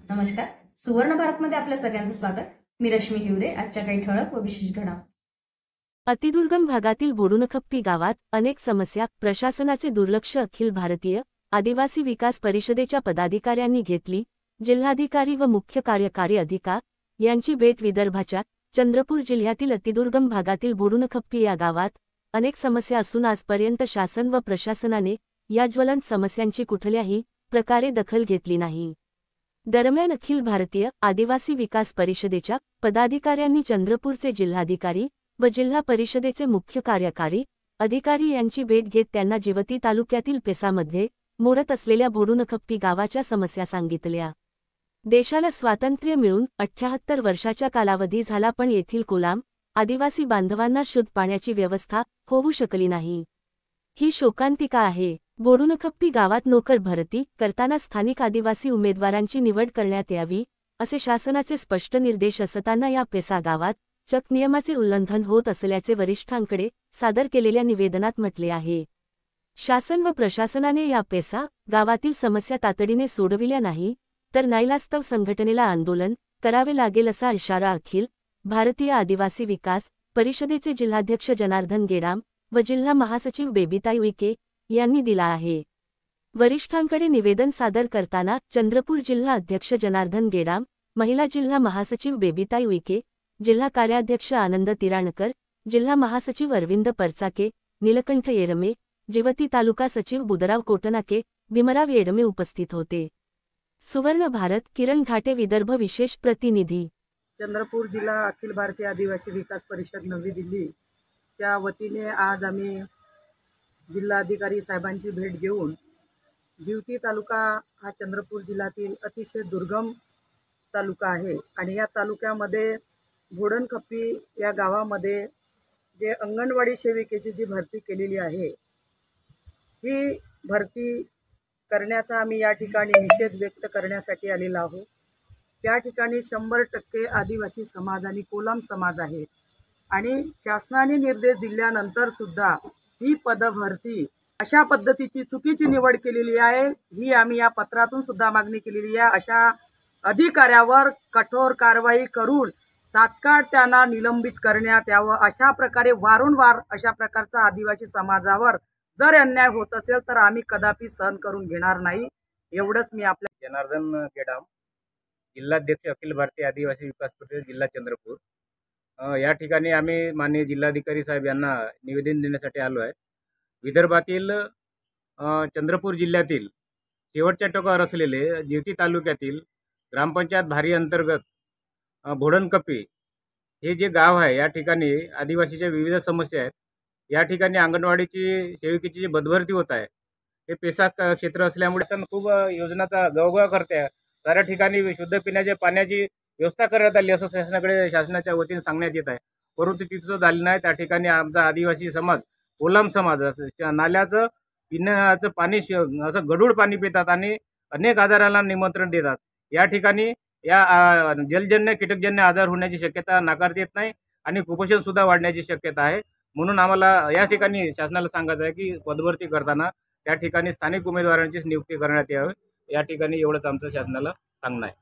नमस्कार. सुवर्ण भारतमध्ये आपल्या सगळ्यांचं स्वागत. मी रश्मी हिवरे. आजच्या काही ठळक व विशेष घडामोडी. अतिदुर्गम भागातील बोडुनखप्पी गावात अनेक समस्या, प्रशासनाचे दुर्लक्ष. अखिल भारतीय आदिवासी विकास परिषदेच्या पदाधिकाऱ्यांनी घेतली जिल्हाधिकारी व मुख्य कार्यकारी अधिकारी यांची भेट. विदर्भाच्या चंद्रपूर जिल्ह्यातील अतिदुर्गम भागातील बोडुनखप्पी या गावात अनेक समस्या असून आजपर्यंत शासन व प्रशासनाने या ज्वलंत समस्यांची कुठल्याही प्रकारे दखल घेतली नाही. दरम्यान अखिल भारतीय आदिवासी विकास परिषदेच्या पदाधिकाऱ्यांनी चंद्रपूरचे जिल्हाधिकारी व जिल्हा परिषदेचे मुख्य कार्यकारी अधिकारी यांची भेट घेत त्यांना जिवती तालुक्यातील पेसामध्ये मोडत असलेल्या बोडुनखप्पी गावाच्या समस्या सांगितल्या. देशाला स्वातंत्र्य मिळून 78 वर्षाचा कालावधी झाला, पण येथील कोलाम आदिवासी बांधवांना शुद्ध पाण्याची व्यवस्था होऊ शकली नाही. ही शोकांतिका आहे. बोडुनखप्पी गावात नोकर भरती करताना स्थानिक आदिवासी उमेदवारांची निवड करण्यात यावी असे शासनाचे स्पष्ट निर्देश असताना या पेसा गावात चक नियमाचे उल्लंघन होत असल्याचे वरिष्ठांकडे सादर केलेल्या निवेदनात म्हटले आहे. शासन व प्रशासनाने या पेसा गावातील समस्या तातडीने सोडविल्या नाही तर नाईलास्तव संघटनेला आंदोलन करावे लागेल असा इशारा अखिल भारतीय आदिवासी विकास परिषदेचे जिल्हाध्यक्ष जनार्दन गेडाम व जिल्हा महासचिव बेबीताई उईके यांनी दिला आहे. वरिष्ठांकडे निवेदन सादर करताना चंद्रपूर जिल्हा अध्यक्ष जनार्दन गेडाम, महिला जिल्हा महासचिव बेबीताई उईके, जिल्हा कार्याध्यक्ष आनंद तिराणकर, जिल्हा महासचिव अरविंद परचाके, नीलकंठ येरमे, जिवती तालुका सचिव बुधराव कोटनाके, भीमराव येडमे उपस्थित होते. सुवर्ण भारत किरण घाटे, विदर्भ विशेष प्रतिनिधी. चंद्रपूर जिल्हा अखिल भारतीय आदिवासी विकास परिषद नवी दिल्ली च्या वतीने आज आम्ही जिल्हाधिकारी साहेबांची भेट घेऊन जिवती तालुका हा चंद्रपूर जिल्ह्यातील अतिशय दुर्गम तालुका आहे आणि या तालुक्यामध्ये बोडुनखप्पी या गावामध्ये जे अंगणवाडी सेविकेची जी भरती केलेली आहे ही भरती करण्याचा आम्ही या ठिकाणी निषेध व्यक्त करण्यासाठी आलेलो आहोत. त्या ठिकाणी 100% आदिवासी समाज आणि कोलाम समाज आहे आणि शासनाने निर्देश दिल्यानंतर सुद्धा ही पदभरती अशा पद्धतीची चुकीची निवड केलेली आहे. ही आम्ही या पत्रातून सुद्धा मागणी केलेली आहे. अशा अधिकाऱ्यावर कठोर कारवाई करून तात्काळ त्यांना निलंबित करण्यात यावं. अशा प्रकारे वारंवार अशा प्रकारचा आदिवासी समाजावर जर अन्याय होत असेल तर आम्ही कदापि सहन करून घेणार नाही. एवढंच मी आपल्या जनार्दन गेडाम, जिल्हाध्यक्ष अखिल भारतीय आदिवासी विकास परिषद जिल्हा चंद्रपूर. या ठिकाणी आम्ही माननीय जिल्हाधिकारी साहेब यांना निवेदन देण्यासाठी आलो आहे. विदर्भातील चंद्रपूर जिल्ह्यातील शेवटच्या टोकावर असलेले जिवती तालुक्यातील ग्रामपंचायत भारी अंतर्गत बोडुनखप्पी हे जे गाव आहे, या ठिकाणी आदिवासीच्या विविध समस्या आहेत. या ठिकाणी अंगणवाडीची सेविकेची जी बदभरती होत आहे हे पेसा क्षेत्र असल्यामुळे खूप योजनाचा गवगवा करते. साऱ्या ठिकाणी शुद्ध पिण्याच्या पाण्याची व्यवस्था करण्यात आली असं शासनाच्या वतीने सांगण्यात येत आहे, परंतु तिथं झालं नाही. त्या ठिकाणी आमचा आदिवासी समाज, कोलाम समाज नाल्याचं पिण्याचं पाणी असं गढूळ पाणी पितात आणि अनेक आजाराला निमंत्रण देतात. या ठिकाणी या जलजन्य कीटकजन्य आजार होण्याची शक्यता नाकारता येत नाही आणि कुपोषण सुद्धा वाढण्याची शक्यता आहे. म्हणून आम्हाला या ठिकाणी शासनाला सांगायचं आहे की पदभरती करताना त्या ठिकाणी स्थानिक उमेदवारांचीच नियुक्ती करण्यात यावी. या ठिकाणी एवढंच आमचं शासनाला सांगणं आहे.